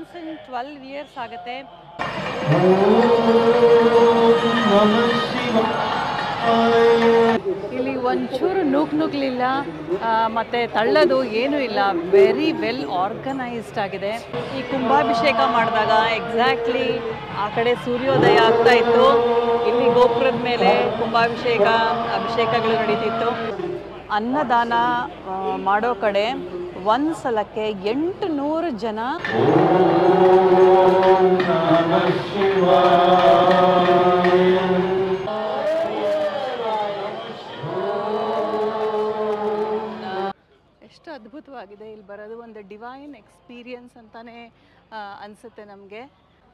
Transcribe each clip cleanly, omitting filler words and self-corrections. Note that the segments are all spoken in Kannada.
ಒನ್ಸ್ ಇನ್ 12 ಇಯರ್ಸ್ ಆಗುತ್ತೆ. ಇಲ್ಲಿ ಒಂಚೂರು ನೂಕ್ಲಿಲ್ಲ ಮತ್ತು ತಳ್ಳೋದು ಏನೂ ಇಲ್ಲ, ವೆರಿ ವೆಲ್ ಆರ್ಗನೈಸ್ಡ್ ಆಗಿದೆ. ಈ ಕುಂಭಾಭಿಷೇಕ ಮಾಡಿದಾಗ ಎಕ್ಸಾಕ್ಟ್ಲಿ ಆ ಕಡೆ ಸೂರ್ಯೋದಯ ಆಗ್ತಾ ಇತ್ತು, ಇಲ್ಲಿ ಗೋಪುರದ ಮೇಲೆ ಅಭಿಷೇಕಗಳು ನಡೀತಿತ್ತು. ಅನ್ನದಾನ ಮಾಡೋ ಕಡೆ ಒಂದು ಸಲಕ್ಕೆ 800 ಜನ ಎಷ್ಟು ಅದ್ಭುತವಾಗಿದೆ. ಇಲ್ಲಿ ಬರೋದು ಒಂದು ಡಿವೈನ್ ಎಕ್ಸ್ಪೀರಿಯನ್ಸ್ ಅಂತಾನೆ ಅನಿಸುತ್ತೆ ನಮಗೆ.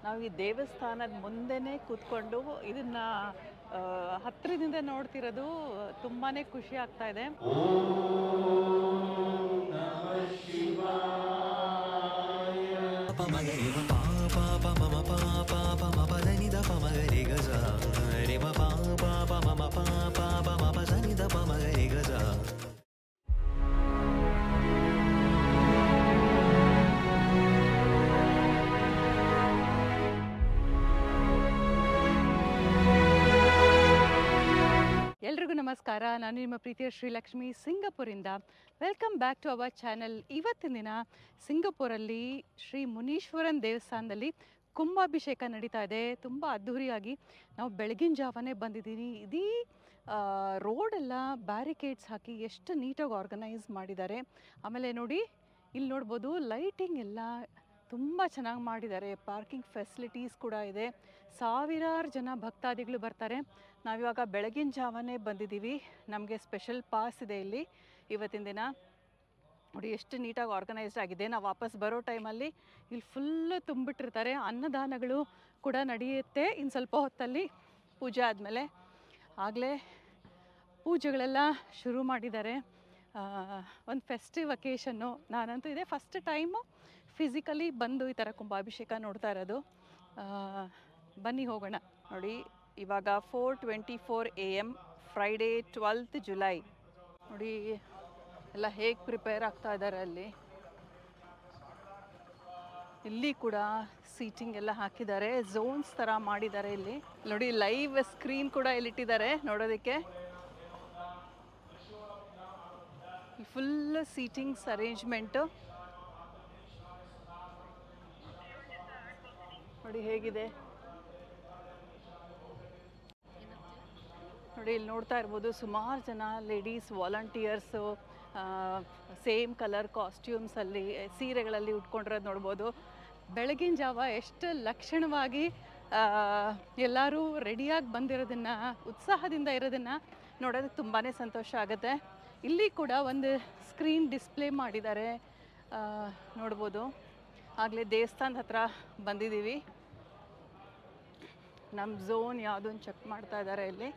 ನಾವು ಈ ದೇವಸ್ಥಾನದ ಮುಂದೆನೇ ಕೂತ್ಕೊಂಡು ಇದನ್ನು ಹತ್ತಿರದಿಂದ ನೋಡ್ತಿರೋದು ತುಂಬಾ ಖುಷಿ ಆಗ್ತಾ ಇದೆ. ಎಲ್ರಿಗೂ ನಮಸ್ಕಾರ, ನಾನು ನಿಮ್ಮ ಪ್ರೀತಿಯ ಶ್ರೀಲಕ್ಷ್ಮಿ ಸಿಂಗಪುರಿಂದ. Welcome back to our channel. ಇವತ್ತಿನ ದಿನ ಸಿಂಗಪುರಲ್ಲಿ ಶ್ರೀ ಮುನೀಶ್ವರನ್ ದೇವಸ್ಥಾನದಲ್ಲಿ ಕುಂಭಾಭಿಷೇಕ ನಡೀತಾ ಇದೆ. ತುಂಬ ಅದ್ಧೂರಿಯಾಗಿ ನಾವು ಬೆಳಗಿನ ಜಾವನೇ ಬಂದಿದ್ದೀವಿ. ಇದೀ ರೋಡೆಲ್ಲ ಬ್ಯಾರಿಕೇಡ್ಸ್ ಹಾಕಿ ಎಷ್ಟು ನೀಟಾಗಿ ಆರ್ಗನೈಸ್ ಮಾಡಿದ್ದಾರೆ. ಆಮೇಲೆ ನೋಡಿ, ಇಲ್ಲಿ ನೋಡ್ಬೋದು ಲೈಟಿಂಗ್ ಎಲ್ಲ ತುಂಬ ಚೆನ್ನಾಗಿ ಮಾಡಿದ್ದಾರೆ. ಪಾರ್ಕಿಂಗ್ ಫೆಸಿಲಿಟೀಸ್ ಕೂಡ ಇದೆ. ಸಾವಿರಾರು ಜನ ಭಕ್ತಾದಿಗಳು ಬರ್ತಾರೆ. ನಾವಿವಾಗ ಬೆಳಗಿನ ಜಾವನೇ ಬಂದಿದ್ದೀವಿ. ನಮಗೆ ಸ್ಪೆಷಲ್ ಪಾಸ್ ಇದೆ ಇಲ್ಲಿ ಇವತ್ತಿನ ದಿನ. ನೋಡಿ ಎಷ್ಟು ನೀಟಾಗಿ ಆರ್ಗನೈಸ್ಡ್ ಆಗಿದೆ. ನಾವು ವಾಪಸ್ ಬರೋ ಟೈಮಲ್ಲಿ ಇಲ್ಲಿ ಫುಲ್ಲು ತುಂಬಿಟ್ಟಿರ್ತಾರೆ. ಅನ್ನದಾನಗಳು ಕೂಡ ನಡೆಯುತ್ತೆ ಇನ್ನು ಸ್ವಲ್ಪ ಹೊತ್ತಲ್ಲಿ. ಪೂಜೆ ಆದಮೇಲೆ ಆಗಲೇ ಪೂಜೆಗಳೆಲ್ಲ ಶುರು ಮಾಡಿದ್ದಾರೆ. ಒಂದು ಫೆಸ್ಟಿವ್ ಅಕೇಶನ್ನು. ನಾನಂತೂ ಇದೆ ಫಸ್ಟ್ ಟೈಮು ಫಿಸಿಕಲಿ ಬಂದು ಈ ಥರ ಕುಂಭಾಭಿಷೇಕ ನೋಡ್ತಾ ಇರೋದು. ಬನ್ನಿ ಹೋಗೋಣ. ನೋಡಿ, ಇವಾಗ 4:24 AM, ಫ್ರೈಡೇ 12th ಜುಲೈ. ನೋಡಿ ಎಲ್ಲ ಹೇಗೆ ಪ್ರಿಪೇರ್ ಆಗ್ತಾ ಇದ್ದಾರೆ ಅಲ್ಲಿ. ಇಲ್ಲಿ ಕೂಡ ಸೀಟಿಂಗ್ ಎಲ್ಲ ಹಾಕಿದ್ದಾರೆ, ಝೋನ್ಸ್ ಥರ ಮಾಡಿದ್ದಾರೆ. ಇಲ್ಲಿ ನೋಡಿ ಲೈವ್ ಸ್ಕ್ರೀನ್ ಕೂಡ ಇಲ್ಲಿಟ್ಟಿದ್ದಾರೆ ನೋಡೋದಕ್ಕೆ. ಫುಲ್ ಸೀಟಿಂಗ್ಸ್ ಅರೇಂಜ್ಮೆಂಟು ನೋಡಿ ಹೇಗಿದೆ. ನೋಡಿ ಇಲ್ಲಿ ನೋಡ್ತಾ ಇರ್ಬೋದು ಸುಮಾರು ಜನ ಲೇಡೀಸ್ ವಾಲಂಟಿಯರ್ಸು ಸೇಮ್ ಕಲರ್ ಕಾಸ್ಟ್ಯೂಮ್ಸಲ್ಲಿ ಸೀರೆಗಳಲ್ಲಿ ಉಟ್ಕೊಂಡಿರೋದು ನೋಡ್ಬೋದು. ಬೆಳಗಿನ ಜಾವ ಎಷ್ಟು ಲಕ್ಷಣವಾಗಿ ಎಲ್ಲರೂ ರೆಡಿಯಾಗಿ ಬಂದಿರೋದನ್ನು, ಉತ್ಸಾಹದಿಂದ ಇರೋದನ್ನು ನೋಡೋದಕ್ಕೆ ತುಂಬಾ ಸಂತೋಷ ಆಗುತ್ತೆ. ಇಲ್ಲಿ ಕೂಡ ಒಂದು ಸ್ಕ್ರೀನ್ ಡಿಸ್ಪ್ಲೇ ಮಾಡಿದ್ದಾರೆ ನೋಡ್ಬೋದು. ಆಗಲೇ ದೇವಸ್ಥಾನದ ಹತ್ರ ಬಂದಿದ್ದೀವಿ. ನಮ್ಮ ಝೋನ್ ಯಾವುದನ್ನು ಚೆಕ್ ಮಾಡ್ತಾ ಇದ್ದಾರೆ ಇಲ್ಲಿ.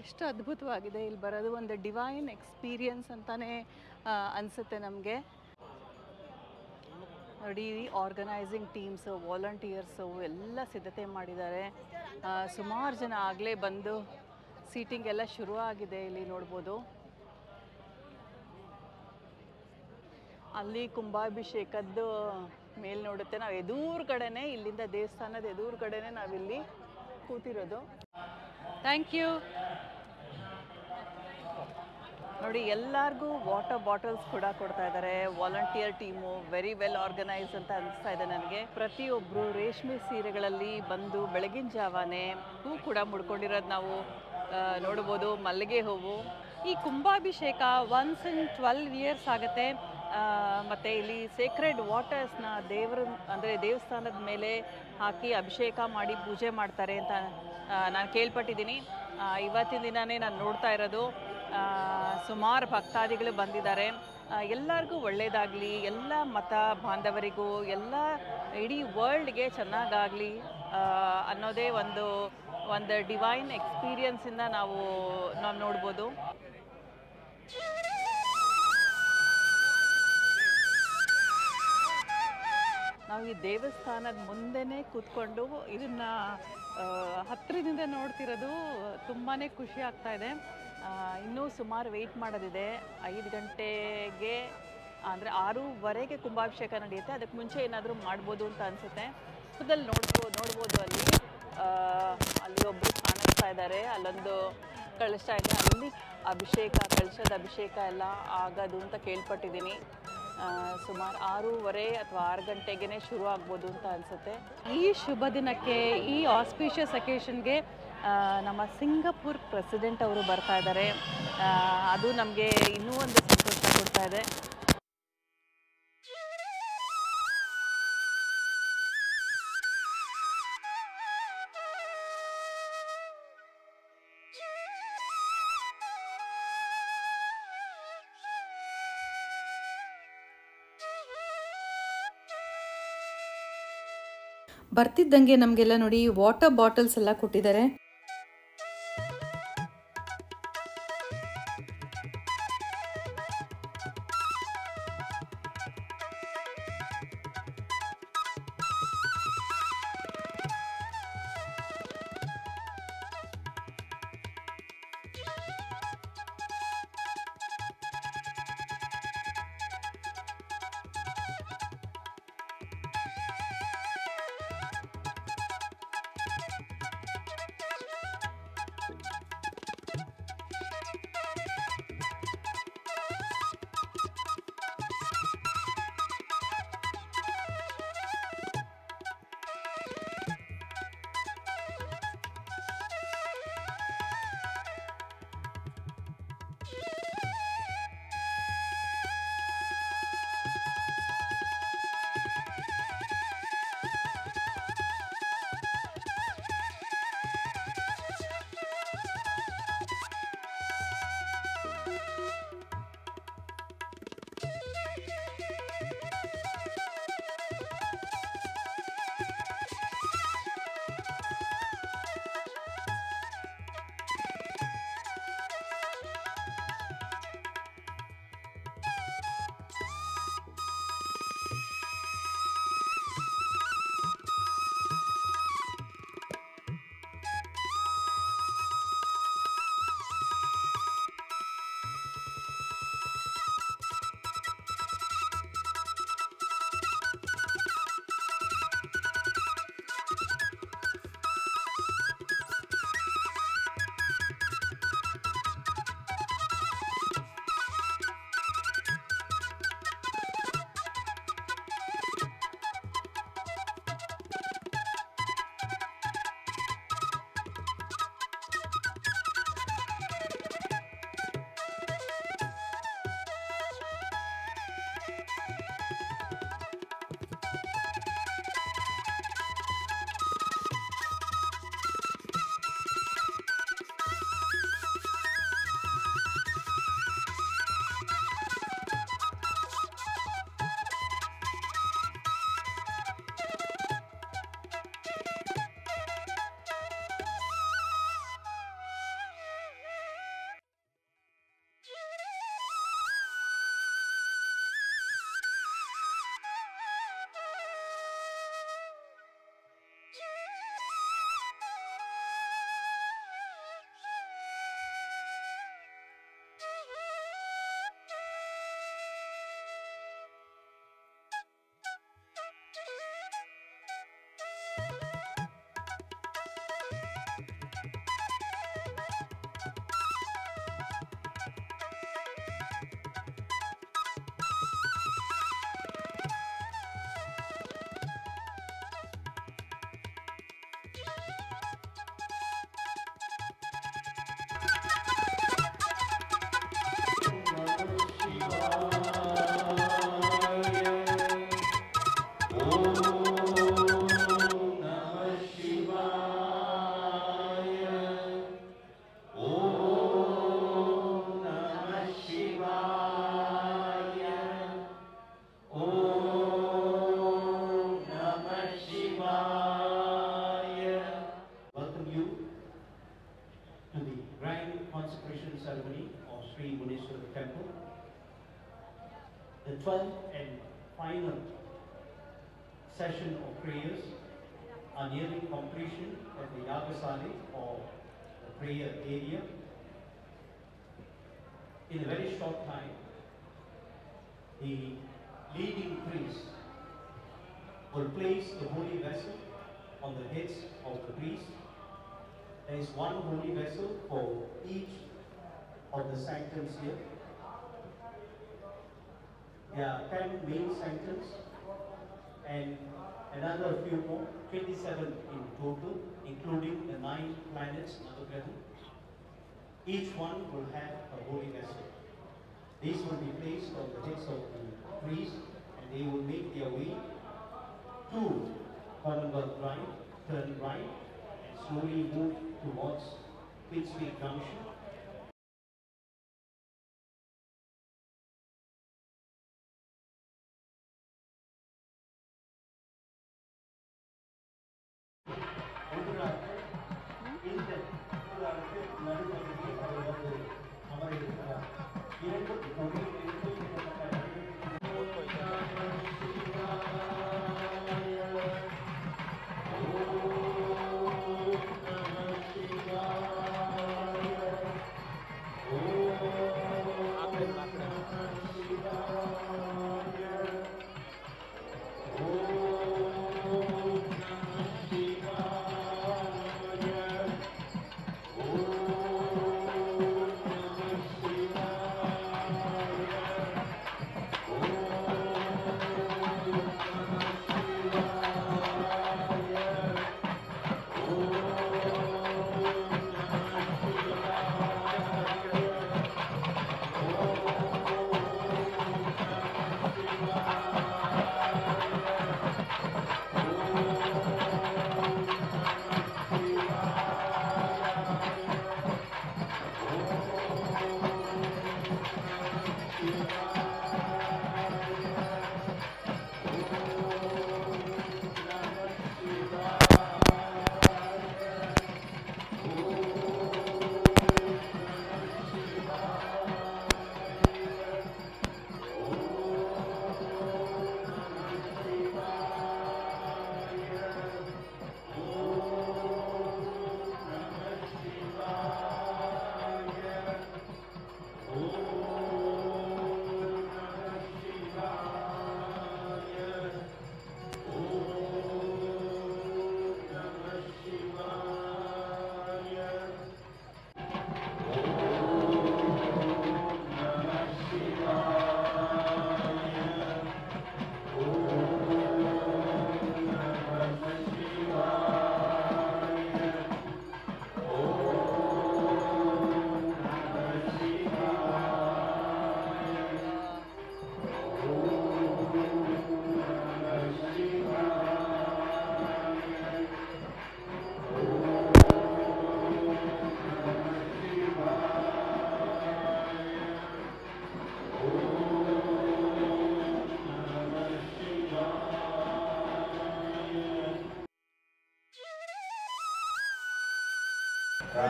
ಎಷ್ಟು ಅದ್ಭುತವಾಗಿದೆ. ಇಲ್ಲಿ ಬರೋದು ಒಂದು ಡಿವೈನ್ ಎಕ್ಸ್ಪೀರಿಯನ್ಸ್ ಅಂತಾನೆ ಅನಿಸುತ್ತೆ ನಮಗೆ. ನೋಡಿ, ಆರ್ಗನೈಸಿಂಗ್ ಟೀಮ್ಸು, ವಾಲಂಟಿಯರ್ಸು ಎಲ್ಲ ಸಿದ್ಧತೆ ಮಾಡಿದ್ದಾರೆ. ಸುಮಾರು ಜನ ಆಗಲೇ ಬಂದು ಸೀಟಿಂಗ್ ಎಲ್ಲ ಶುರು ಆಗಿದೆ ಇಲ್ಲಿ ನೋಡ್ಬೋದು. ಅಲ್ಲಿ ಕುಂಭಾಭಿಷೇಕದ್ದು ಮೇಲೆ ನೋಡುತ್ತೆ. ನಾವು ಎದುರು ಕಡೆನೇ, ಇಲ್ಲಿಂದ ದೇವಸ್ಥಾನದ ಎದುರು ಕಡೆನೇ ನಾವಿಲ್ಲಿ ಕೂತಿರೋದು. Thank you. ನೋಡಿ ಎಲ್ಲರಿಗೂ ವಾಟರ್ ಬಾಟಲ್ಸ್ ಕೂಡ ಕೊಡ್ತಾ ಇದ್ದಾರೆ. Volunteer team very well organise ಅಂತ ಅನಿಸ್ತಾ ಇದೆ ನನಗೆ. ಪ್ರತಿಯೊಬ್ಬರು ರೇಷ್ಮೆ ಸೀರೆಗಳಲ್ಲಿ ಬಂದು ಬೆಳಗಿನ ಜಾವನೇ ಹೂ ಕೂಡ ಮುಡ್ಕೊಂಡಿರೋದು ನಾವು ನೋಡ್ಬೋದು. ಮಲ್ಲಿಗೆ ಹೂವು. ಈ ಕುಂಭಾಭಿಷೇಕ ಒನ್ಸ್ ಇನ್ 12 ಇಯರ್ಸ್ ಆಗುತ್ತೆ. ಮತ್ತು ಇಲ್ಲಿ ಸೇಕ್ರೆಡ್ ವಾಟರ್ಸ್ನ ದೇವಸ್ಥಾನದ ಮೇಲೆ ಹಾಕಿ ಅಭಿಷೇಕ ಮಾಡಿ ಪೂಜೆ ಮಾಡ್ತಾರೆ ಅಂತ ನಾನು ಕೇಳ್ಪಟ್ಟಿದ್ದೀನಿ. ಇವತ್ತಿನ ದಿನವೇ ನಾನು ನೋಡ್ತಾ ಇರೋದು. ಸುಮಾರು ಭಕ್ತಾದಿಗಳು ಬಂದಿದ್ದಾರೆ. ಎಲ್ಲರಿಗೂ ಒಳ್ಳೆಯದಾಗಲಿ, ಎಲ್ಲ ಮತ ಬಾಂಧವರಿಗೂ, ಎಲ್ಲ ಇಡೀ ವರ್ಲ್ಡ್ಗೆ ಚೆನ್ನಾಗಾಗಲಿ ಅನ್ನೋದೇ ಒಂದು ಡಿವೈನ್ ಎಕ್ಸ್ಪೀರಿಯನ್ಸಿಂದ ನಾವು ನೋಡ್ಬೋದು. ನಾವು ಈ ದೇವಸ್ಥಾನದ ಮುಂದೆನೇ ಕೂತ್ಕೊಂಡು ಇದನ್ನು ಹತ್ತಿರದಿಂದ ನೋಡ್ತಿರೋದು ತುಂಬಾ ಖುಷಿ ಆಗ್ತಾ ಇದೆ. ಇನ್ನೂ ಸುಮಾರು ವೆಯ್ಟ್ ಮಾಡೋದಿದೆ. 5 ಗಂಟೆಗೆ ಅಂದರೆ 6:30ಗೆ ಕುಂಭಾಭಿಷೇಕ ನಡೆಯುತ್ತೆ. ಅದಕ್ಕೆ ಮುಂಚೆ ಏನಾದರೂ ಮಾಡ್ಬೋದು ಅಂತ ಅನಿಸುತ್ತೆ. ಪಕ್ಕದಲ್ಲಿ ನೋಡ್ಬೋದು ಅಲ್ಲಿ ಒಬ್ಬರು ಕಾಣಿಸ್ತಾ ಇದ್ದಾರೆ, ಅಲ್ಲೊಂದು ಕಳಶ ಇದೆ, ಅಲ್ಲಿ ಕಳಶದ ಅಭಿಷೇಕ ಎಲ್ಲ ಆಗೋದು ಅಂತ ಕೇಳ್ಪಟ್ಟಿದ್ದೀನಿ. ಸುಮಾರು 6:30 ಅಥವಾ 6 ಗಂಟೆಗೆ ಶುರು ಆಗ್ಬೋದು ಅಂತ ಅನಿಸುತ್ತೆ. ಈ ಶುಭ ದಿನಕ್ಕೆ, ಈ ಆಸ್ಪಿಷಿಯಸ್ ಅಕೇಷನ್ಗೆ ನಮ್ಮ ಸಿಂಗಪೂರ್ ಪ್ರೆಸಿಡೆಂಟ್ ಅವರು ಬರ್ತಾ ಇದ್ದಾರೆ. ಅದು ನಮಗೆ ಇನ್ನೂ ಒಂದು ಸಂತೋಷ ಕೊಡ್ತಾ ಇದೆ. ಬರ್ತಿದ್ದಂಗೆ ನಮಗೆಲ್ಲ ನೋಡಿ ವಾಟರ್ ಬಾಟಲ್ಸ್ ಎಲ್ಲ ಕೊಟ್ಟಿದ್ದಾರೆ. The 12th and final session of prayers are nearing completion at the Yagasali or the prayer area. In a very short time, the leading priest will place the holy vessel on the heads of the priests. There is one holy vessel for each of the sanctums here. There are 10 main sanctums and another few more, 27 in total, including the 9 planets, Navagraha. Each one will have a holy vessel. These will be placed on the heads of the priests, and they will make their way to Commonwealth Drive, turn right, and slowly move towards Queensway Junction.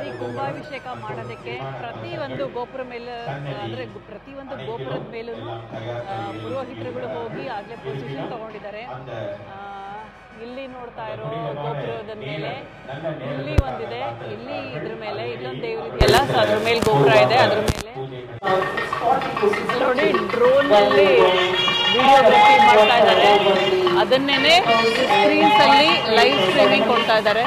ಈ ಕುಂಭಾಭಿಷೇಕ ಮಾಡೋದಕ್ಕೆ ಪ್ರತಿಯೊಂದು ಗೋಪುರ ಮೇಲೆ ಅಂದರೆ ಪ್ರತಿಯೊಂದು ಗೋಪುರದ ಮೇಲೂ ಪುರೋಹಿತರುಗಳು ಹೋಗಿ ಆಗಲೇ ಪೊಸಿಷನ್ ತಗೊಂಡಿದ್ದಾರೆ. ಇಲ್ಲಿ ನೋಡ್ತಾ ಇರೋ ಗೋಪುರದ ಮೇಲೆ ಇಲ್ಲಿ ಒಂದಿದೆ, ಇಲ್ಲಿ ಇದ್ರ ಮೇಲೆ ಇಲ್ಲೊಂದು ದೇವರು ಇದೆಯಲ್ಲ, ಸೊ ಅದ್ರ ಮೇಲೆ ಗೋಪುರ ಇದೆ. ಅದ್ರ ಮೇಲೆ ನೋಡಿ ಡ್ರೋನಲ್ಲಿ ವಿಡಿಯೋಗ್ರಫಿ ಮಾಡ್ತಾ ಇದ್ದಾರೆ. ಅದನ್ನೇ ಸ್ಕ್ರೀನ್ಸ್ ಅಲ್ಲಿ ಲೈವ್ ಸ್ಟ್ರೀಮಿಂಗ್ ಕೊಡ್ತಾ ಇದ್ದಾರೆ.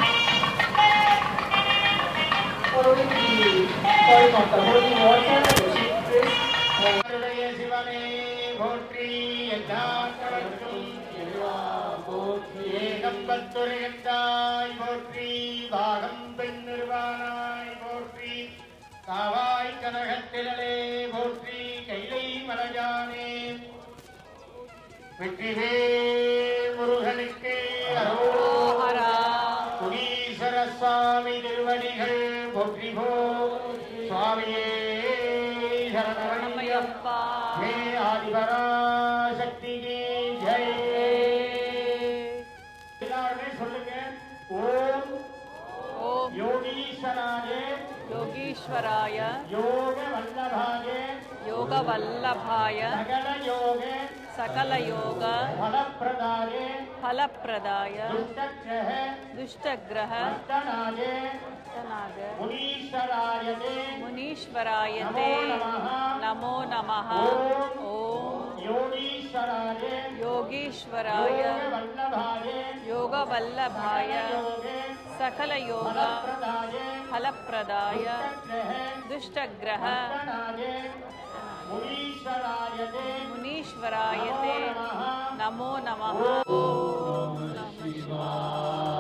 காவாய் கனகத்திலே போற்றி கைலை மலஜானே வெற்றிவே முருகனுக்கு அரோஹரா. குணீஸ்வர சுவாமி திருவடிகள் போற்றி போ சுவாமியே சரணமையப்பா. ஹே ஆதிபராசக்திக்கு ஜெய். எல்லாருமே சொல்லுங்க, ஓம் ஓம் யோகீஸ்வராய योगीश्वराय योग वल्लभाय योग वल्लभाय सकल योग सकल योग फलप्रदाय दुष्टग्रह मुनीश्वरायते नमो नमः. ओम योगीश्वराय योगीश्वराय योगवल्लभाय योगवल्लभाय योगे सकलयोग फलप्रदाय फलप्रदाय दुष्टग्रह दुष्टग्रह मण्डनाय मुनीश्वराय ते मुनीश्वराय ते नमो नमः। ओम नमः शिवाय।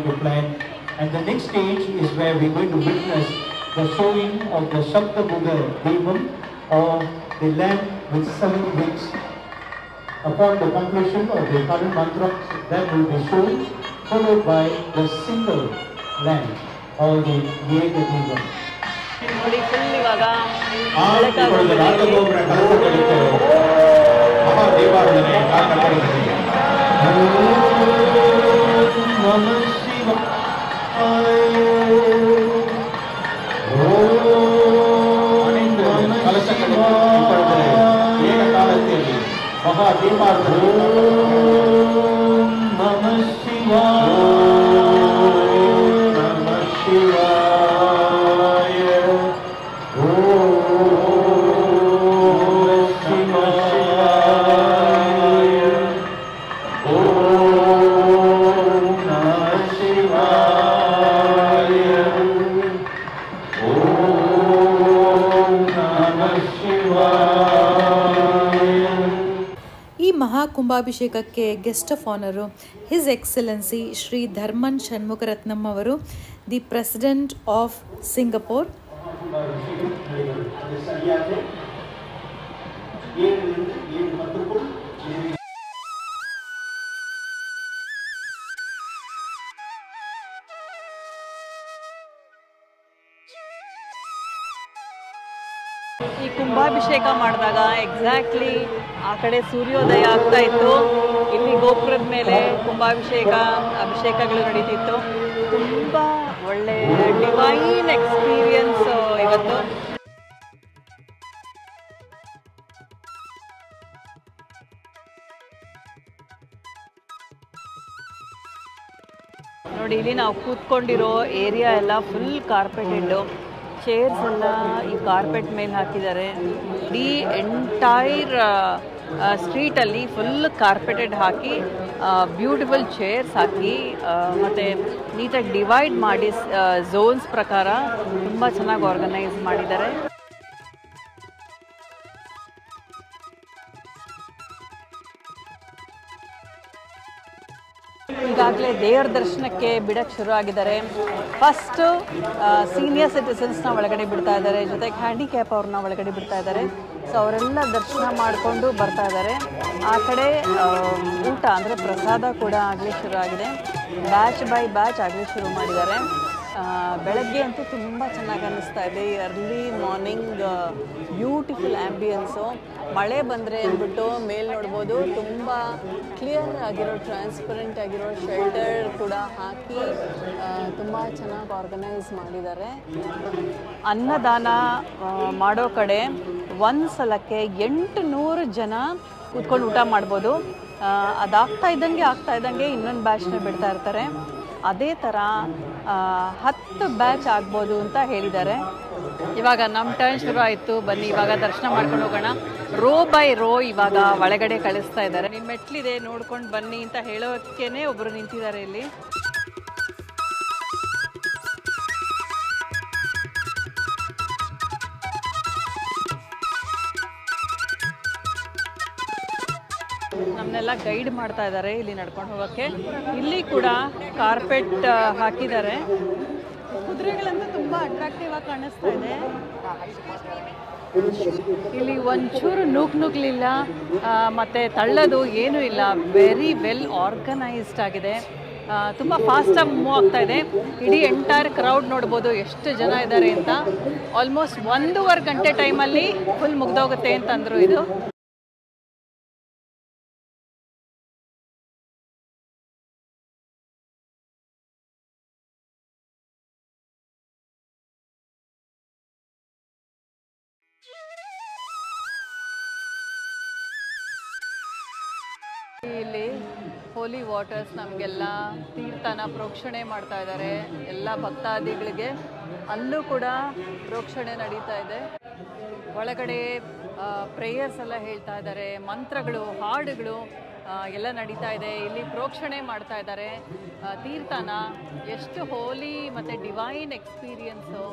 To plan. And the next stage is where we're going to witness the showing of the Shaktabhuga Devam, or the lamp with 7 wings. Upon the completion of the current mantra, that will be shown, followed by the single lamp, or the Yeka Devam. ನೋಡಿ ಫುಲ್ ಇವಾಗ ರಾಜಗೋಪುರ ಕಲಸಗಳಿಗೆ ಮಹಾದೇವಾರಾಧನೆ ಕಾರ್ಯಕ್ರಮದಲ್ಲಿ ಏಕಕಾಲದಲ್ಲಿ ಮಹಾದೀಪಾರಾಧನೆ ನಮಃ ಶಿವಾಯ ನಮಃ ಶಿವಾಯ ಮಹಾಕುಂಭಾಭಿಷೇಕಕ್ಕೆ guest of honour his excellency Shri Dharman Shanmugaratnam ಅವರು, ದಿ ಪ್ರೆಸಿಡೆಂಟ್ ಆಫ್ ಸಿಂಗಪೂರ್. ಈ ಕುಂಭಾಭಿಷೇಕ ಮಾಡಿದಾಗ ಎಕ್ಸಾಕ್ಟ್ಲಿ ಆ ಕಡೆ ಸೂರ್ಯೋದಯ ಆಗ್ತಾ ಇತ್ತು, ಇಲ್ಲಿ ಗೋಪುರದ ಮೇಲೆ ಅಭಿಷೇಕಗಳು ನಡೀತಿತ್ತು. ತುಂಬ ಒಳ್ಳೆ ಡಿವೈನ್ ಎಕ್ಸ್ಪೀರಿಯನ್ಸ್ ಇವತ್ತು. ನೋಡಿ, ಇಲ್ಲಿ ನಾವು ಕೂತ್ಕೊಂಡಿರೋ ಏರಿಯಾ ಎಲ್ಲ ಫುಲ್ ಕಾರ್ಪೆಟೆಡ್ಡು, ಚೇರ್ಸ್ ಎಲ್ಲ ಈ ಕಾರ್ಪೆಟ್ ಮೇಲೆ ಹಾಕಿದ್ದಾರೆ. ಇಡೀ ಎಂಟೈರ್ ಸ್ಟ್ರೀಟಲ್ಲಿ ಫುಲ್ ಕಾರ್ಪೆಟೆಡ್ ಹಾಕಿ ಬ್ಯೂಟಿಫುಲ್ ಚೇರ್ಸ್ ಹಾಕಿ ಮತ್ತು ನೀಟಾಗಿ ಡಿವೈಡ್ ಮಾಡಿ ಝೋನ್ಸ್ ಪ್ರಕಾರ ತುಂಬ ಚೆನ್ನಾಗಿ ಆರ್ಗನೈಸ್ ಮಾಡಿದ್ದಾರೆ. ಈಗಾಗಲೇ ದೇವರ ದರ್ಶನಕ್ಕೆ ಬಿಡಕ್ಕೆ ಶುರು ಆಗಿದ್ದಾರೆ. ಫಸ್ಟು ಸೀನಿಯರ್ ಸಿಟಿಸನ್ಸ್ನ ಒಳಗಡೆ ಬಿಡ್ತಾ ಇದ್ದಾರೆ, ಜೊತೆಗೆ ಹ್ಯಾಂಡಿಕ್ಯಾಪ್ ಅವ್ರನ್ನ ಒಳಗಡೆ ಬಿಡ್ತಾ ಇದ್ದಾರೆ. ಸೊ ಅವರೆಲ್ಲ ದರ್ಶನ ಮಾಡಿಕೊಂಡು ಬರ್ತಾ ಇದ್ದಾರೆ. ಆ ಕಡೆ ಊಟ ಅಂದರೆ ಪ್ರಸಾದ ಕೂಡ ಆಗಲೇ ಶುರು ಆಗಿದೆ. ಬ್ಯಾಚ್ ಬೈ ಬ್ಯಾಚ್ ಆಗಲೇ ಶುರು ಮಾಡಿದ್ದಾರೆ. ಬೆಳಗ್ಗೆ ಅಂತೂ ತುಂಬ ಚೆನ್ನಾಗಿ ಅನ್ನಿಸ್ತಾ ಇದೆ. Early morning beautiful ambience. ಮಳೆ ಬಂದರೆ ಅಂದ್ಬಿಟ್ಟು ಮೇಲೆ ನೋಡ್ಬೋದು, ತುಂಬ ಕ್ಲಿಯರ್ ಆಗಿರೋ ಟ್ರಾನ್ಸ್ಪರೆಂಟ್ ಆಗಿರೋ ಶೆಲ್ಟರ್ ಕೂಡ ಹಾಕಿ ತುಂಬ ಚೆನ್ನಾಗಿ ಆರ್ಗನೈಸ್ ಮಾಡಿದ್ದಾರೆ. ಅನ್ನದಾನ ಮಾಡೋ ಕಡೆ ಒಂದು ಸಲಕ್ಕೆ 800 ಜನ ಕೂತ್ಕೊಂಡು ಊಟ ಮಾಡ್ಬೋದು. ಅದಾಗ್ತಾ ಇದ್ದಂಗೆ ಇನ್ನೊಂದು ಬ್ಯಾಚ್ನ ಬಿಡ್ತಾ ಇರ್ತಾರೆ. ಅದೇ ಥರ 10 ಬ್ಯಾಚ್ ಆಗ್ಬೋದು ಅಂತ ಹೇಳಿದ್ದಾರೆ. ಇವಾಗ ನಮ್ಮ ಟರ್ನ್ ಶುರು ಆಯಿತು. ಬನ್ನಿ ಇವಾಗ ದರ್ಶನ ಮಾಡ್ಕೊಂಡು ಹೋಗೋಣ. ರೋ ಬೈ ರೋ ಇವಾಗ ಒಳಗಡೆ ಕಳಿಸ್ತಾ ಇದ್ದಾರೆ. ನಿಮ್ಮ ಮೆಟ್ಲಿದೆ ನೋಡ್ಕೊಂಡು ಬನ್ನಿ ಅಂತ ಹೇಳೋಕ್ಕೇನೆ ಒಬ್ಬರು ನಿಂತಿದ್ದಾರೆ ಇಲ್ಲಿ. ನಮ್ಮನ್ನೆಲ್ಲ ಗೈಡ್ ಮಾಡ್ತಾ ಇದ್ದಾರೆ ಇಲ್ಲಿ ನಡ್ಕೊಂಡು ಹೋಗೋಕ್ಕೆ. ಇಲ್ಲಿ ಕೂಡ ಕಾರ್ಪೆಟ್ ಹಾಕಿದ್ದಾರೆ. ಕುದುರೆಗಳಂತೂ ತುಂಬ ಅಟ್ರಾಕ್ಟಿವ್ ಆಗಿ ಕಾಣಿಸ್ತಾ ಇದೆ. ಇಲ್ಲಿ ಒಂಚೂರು ನುಗ್ಲಿಲ್ಲ ಮತ್ತು ತಳ್ಳೋದು ಏನೂ ಇಲ್ಲ. ವೆರಿ ವೆಲ್ ಆರ್ಗನೈಸ್ಡ್ ಆಗಿದೆ. ತುಂಬ ಫಾಸ್ಟಾಗಿ ಮೂವ್ ಆಗ್ತಾ ಇದೆ. ಇಡೀ ಎಂಟೈರ್ ಕ್ರೌಡ್ ನೋಡ್ಬೋದು ಎಷ್ಟು ಜನ ಇದ್ದಾರೆ ಅಂತ. ಆಲ್ಮೋಸ್ಟ್ 1.5 ಗಂಟೆ ಟೈಮಲ್ಲಿ ಫುಲ್ ಮುಗ್ದೋಗುತ್ತೆ ಅಂತಂದರು ಇದು. ಇಲ್ಲಿ ಹೋಲಿ ವಾಟರ್ಸ್ ನಮಗೆಲ್ಲ ತೀರ್ಥನ ಪ್ರೋಕ್ಷಣೆ ಮಾಡ್ತಾ ಇದ್ದಾರೆ ಎಲ್ಲ ಭಕ್ತಾದಿಗಳಿಗೆ. ಅಲ್ಲೂ ಕೂಡ ಪ್ರೋಕ್ಷಣೆ ನಡೀತಾ ಇದೆ. ಒಳಗಡೆ ಪ್ರೇಯರ್ಸ್ ಎಲ್ಲ ಹೇಳ್ತಾ ಇದ್ದಾರೆ, ಮಂತ್ರಗಳು, ಹಾಡುಗಳು ಎಲ್ಲ ನಡೀತಾ ಇದೆ. ಇಲ್ಲಿ ಪ್ರೋಕ್ಷಣೆ ಮಾಡ್ತಾ ಇದ್ದಾರೆ ತೀರ್ಥನ. ಎಷ್ಟು ಹೋಲಿ ಮತ್ತು ಡಿವೈನ್ ಎಕ್ಸ್ಪೀರಿಯನ್ಸು.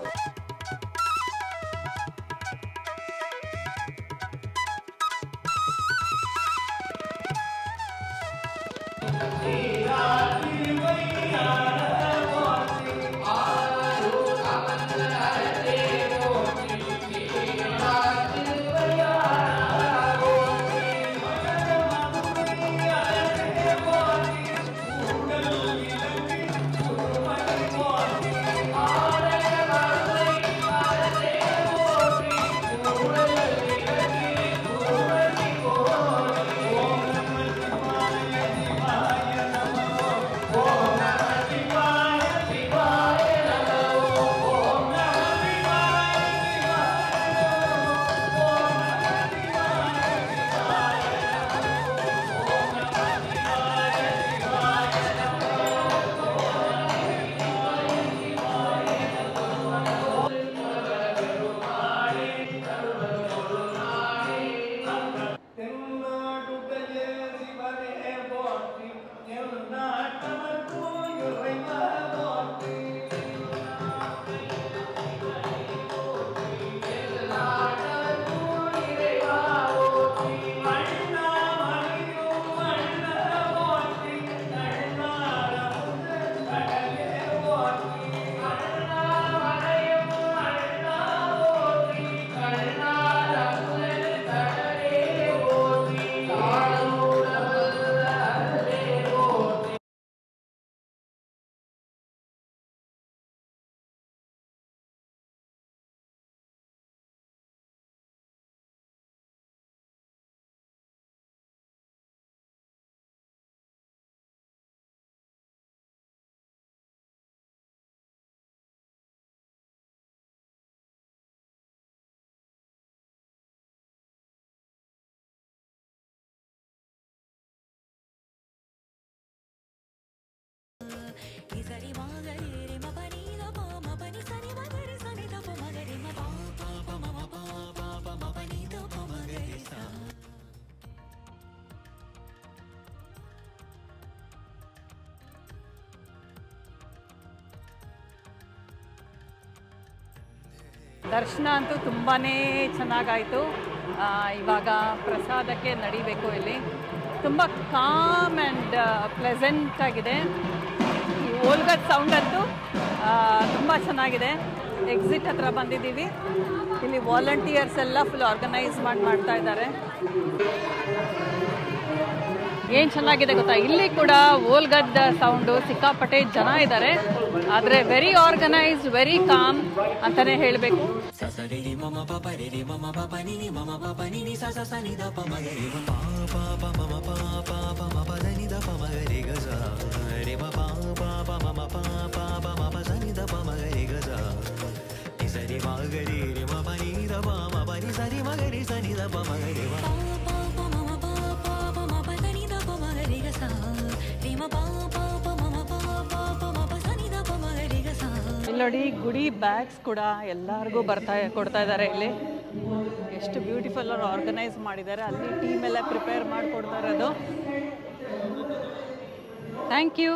ದರ್ಶನ ಅಂತೂ ತುಂಬಾ ಚೆನ್ನಾಗಾಯಿತು. ಇವಾಗ ಪ್ರಸಾದಕ್ಕೆ ನಡಿಬೇಕು. ಇಲ್ಲಿ ತುಂಬ ಕಾಮ್ ಆ್ಯಂಡ್ ಪ್ಲೆಸೆಂಟ್ ಆಗಿದೆ. ಈ ಓಲ್ಗದ್ ಸೌಂಡ್ ಅಂತೂ ತುಂಬ ಚೆನ್ನಾಗಿದೆ. ಎಕ್ಸಿಟ್ ಹತ್ರ ಬಂದಿದ್ದೀವಿ. ಇಲ್ಲಿ ವಾಲಂಟಿಯರ್ಸ್ ಎಲ್ಲ ಫುಲ್ ಆರ್ಗನೈಸ್ ಮಾಡ್ತಾ ಇದ್ದಾರೆ. ಏನು ಚೆನ್ನಾಗಿದೆ ಗೊತ್ತಾ, ಇಲ್ಲಿ ಕೂಡ ಓಲ್ಗದ್ದ ಸೌಂಡು, ಸಿಕ್ಕಾಪಟ್ಟೆ ಜನ ಇದ್ದಾರೆ. ಆದರೆ ವೆರಿ ಆರ್ಗನೈಸ್, ವೆರಿ ಕಾಮ್ ಅಂತಲೇ ಹೇಳಬೇಕು. ನೋಡಿ, ಗುಡಿ ಬ್ಯಾಗ್ಸ್ ಕೂಡ ಎಲ್ಲರಿಗೂ ಕೊಡ್ತಾ ಇದ್ದಾರೆ. ಇಲ್ಲಿ ಎಷ್ಟು ಬ್ಯೂಟಿಫುಲ್ ಆರ್ಗನೈಸ್ ಮಾಡಿದ್ದಾರೆ. ಅಲ್ಲಿ ಟೀಮ್ ಎಲ್ಲ ಪ್ರಿಪೇರ್ ಮಾಡಿಕೊಡ್ತಾ ಇರೋದು. Thank you.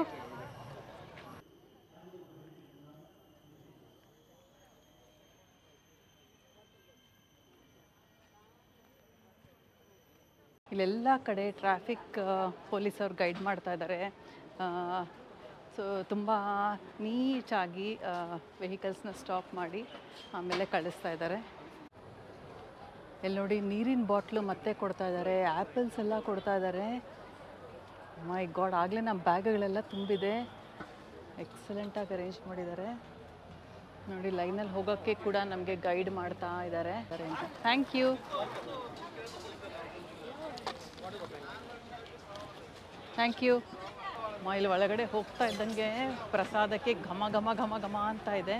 ಇಲ್ಲೆಲ್ಲ ಕಡೆ ಟ್ರಾಫಿಕ್ ಪೊಲೀಸವ್ರು ಗೈಡ್ ಮಾಡ್ತಾ ಇದ್ದಾರೆ. ಸೊ ತುಂಬ ನೀಟಾಗಿ ವೆಹಿಕಲ್ಸ್ನ ಸ್ಟಾಪ್ ಮಾಡಿ ಆಮೇಲೆ ಕಳಿಸ್ತಾ ಇದ್ದಾರೆ. ಇಲ್ಲಿ ನೋಡಿ ನೀರಿನ ಬಾಟ್ಲು ಮತ್ತೆ ಕೊಡ್ತಾ ಇದ್ದಾರೆ, ಆ್ಯಪಲ್ಸ್ ಎಲ್ಲ ಕೊಡ್ತಾ ಇದ್ದಾರೆ. ಮೈ ಗಾಡ್, ಆಗಲೇ ನಮ್ಮ ಬ್ಯಾಗ್ಗಳೆಲ್ಲ ತುಂಬಿದೆ. ಎಕ್ಸಲೆಂಟಾಗಿ ಅರೇಂಜ್ ಮಾಡಿದ್ದಾರೆ ನೋಡಿ. ಲೈನಲ್ಲಿ ಹೋಗೋಕ್ಕೆ ಕೂಡ ನಮಗೆ ಗೈಡ್ ಮಾಡ್ತಾ ಇದ್ದಾರೆ ಅಂತ. Thank you. Thank you. ಇಲ್ಲಿ ಒಳಗಡೆ ಹೋಗ್ತಾ ಇದ್ದಂಗೆ ಪ್ರಸಾದಕ್ಕೆ ಘಮ ಘಮ ಘಮ ಘಮ ಅಂತ ಇದೆ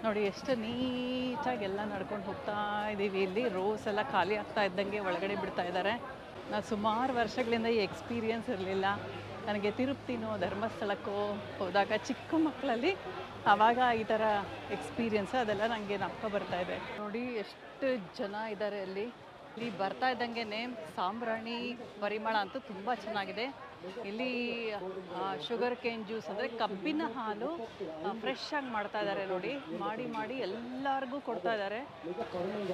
ನೋಡಿ. ಎಷ್ಟು ನೀಟಾಗಿ ಎಲ್ಲ ನಡ್ಕೊಂಡು ಹೋಗ್ತಾ ಇದ್ದೀವಿ. ಇಲ್ಲಿ ರೋಸ್ ಎಲ್ಲ ಖಾಲಿ ಆಗ್ತಾ ಇದ್ದಂಗೆ ಒಳಗಡೆ ಬಿಡ್ತಾ ಇದ್ದಾರೆ. ನಾನು ಸುಮಾರು ವರ್ಷಗಳಿಂದ ಈ ಎಕ್ಸ್ಪೀರಿಯನ್ಸ್ ಇರಲಿಲ್ಲ ನನಗೆ. ತಿರುಪ್ತಿನೋ ಧರ್ಮಸ್ಥಳಕ್ಕೋ ಹೋದಾಗ ಚಿಕ್ಕ ಮಕ್ಕಳಲ್ಲಿ ಆವಾಗ ಈ ಥರ ಎಕ್ಸ್ಪೀರಿಯನ್ಸ್ ಅದೆಲ್ಲ ನನಗೆ ಜ್ಞಾಪಕ ಬರ್ತಾ ಇದೆ ನೋಡಿ. ಎಷ್ಟು ಜನ ಇದ್ದಾರೆ ಅಲ್ಲಿ. ಇಲ್ಲಿ ಬರ್ತಾ ಇದ್ದಂಗೆ ಸಾಂಬ್ರಾಣಿ ಪರಿಮಳ ಅಂತೂ ತುಂಬ ಚೆನ್ನಾಗಿದೆ. ಇಲ್ಲಿ ಶುಗರ್ ಕೇನ್ ಜ್ಯೂಸ್ ಅಂದರೆ ಕಬ್ಬಿನ ಹಾಲು ಫ್ರೆಶ್ ಆಗಿ ಮಾಡ್ತಾ ಇದ್ದಾರೆ ನೋಡಿ. ಮಾಡಿ ಎಲ್ಲರಿಗೂ ಕೊಡ್ತಾ ಇದ್ದಾರೆ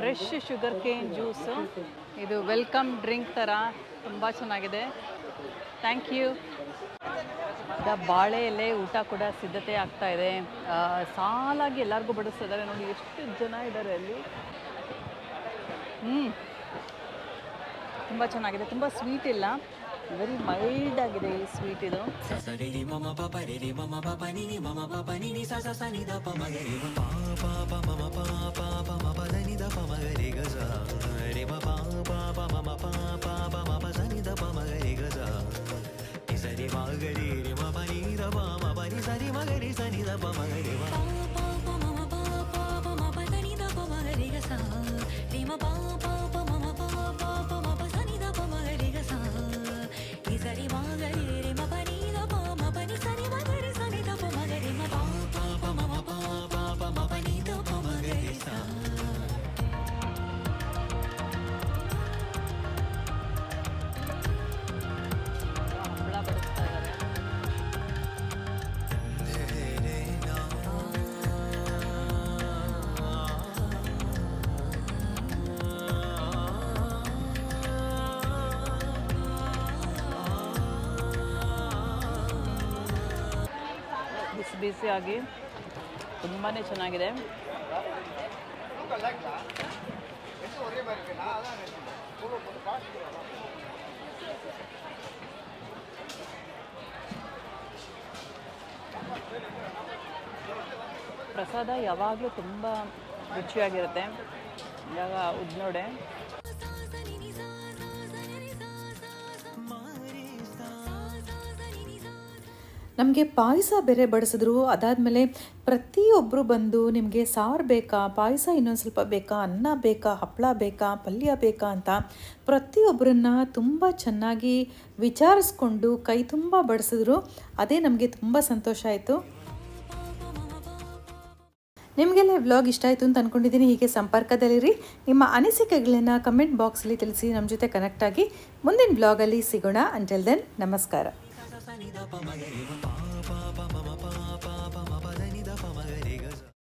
ಫ್ರೆಶ್ ಶುಗರ್ ಕೇನ್ ಜ್ಯೂಸು. ಇದು ವೆಲ್ಕಮ್ ಡ್ರಿಂಕ್ ಥರ ತುಂಬ ಚೆನ್ನಾಗಿದೆ. Thank you. ಬಾಳೆ ಎಲೆ ಊಟ ಕೂಡ ಸಿದ್ಧತೆ ಆಗ್ತಾ ಇದೆ. ಸಾಲಾಗಿ ಎಲ್ಲರಿಗೂ ಬಡಿಸ್ತಾ ಇದ್ದಾರೆ ನೋಡಿ. ಎಷ್ಟು ಜನ ಇದ್ದಾರೆ ಅಲ್ಲಿ. ತುಂಬ ಚೆನ್ನಾಗಿದೆ. ತುಂಬ ಸ್ವೀಟ್ ಇಲ್ಲ, ವೆರಿ ಮೈಲ್ಡ್ ಆಗಿದೆ ಈ ಸ್ವೀಟ್ ಇದು. ಬಿಸಿಯಾಗಿ ತುಂಬಾ ಚೆನ್ನಾಗಿದೆ. ಪ್ರಸಾದ ಯಾವಾಗಲೂ ತುಂಬ ರುಚಿಯಾಗಿರುತ್ತೆ. ಇವಾಗ ಉದ್ನೋಡೆ ನಮಗೆ ಪಾಯಸ ಬೇರೆ ಬಡಿಸಿದ್ರು. ಅದಾದಮೇಲೆ ಪ್ರತಿಯೊಬ್ಬರು ಬಂದು ನಿಮಗೆ ಸಾರು ಬೇಕಾ, ಪಾಯಸ ಇನ್ನೊಂದು ಸ್ವಲ್ಪ ಬೇಕಾ, ಅನ್ನ ಬೇಕಾ, ಹಪ್ಪಳ ಬೇಕಾ, ಪಲ್ಯ ಬೇಕಾ ಅಂತ ಪ್ರತಿಯೊಬ್ಬರನ್ನ ತುಂಬ ಚೆನ್ನಾಗಿ ವಿಚಾರಿಸ್ಕೊಂಡು ಕೈ ತುಂಬ ಬಡಿಸಿದ್ರು. ಅದೇ ನಮಗೆ ತುಂಬ ಸಂತೋಷ ಆಯಿತು. ನಿಮಗೆಲ್ಲ ವ್ಲಾಗ್ ಇಷ್ಟ ಆಯಿತು ಅಂತ ಅಂದ್ಕೊಂಡಿದ್ದೀನಿ. ಹೀಗೆ ಸಂಪರ್ಕದಲ್ಲಿರಿ. ನಿಮ್ಮ ಅನಿಸಿಕೆಗಳನ್ನು ಕಮೆಂಟ್ ಬಾಕ್ಸಲ್ಲಿ ತಿಳಿಸಿ. ನಮ್ಮ ಜೊತೆ ಕನೆಕ್ಟ್ ಆಗಿ ಮುಂದಿನ ವ್ಲಾಗಲ್ಲಿ ಸಿಗೋಣ. ಅಂಟಿಲ್ ದೆನ್, ನಮಸ್ಕಾರ.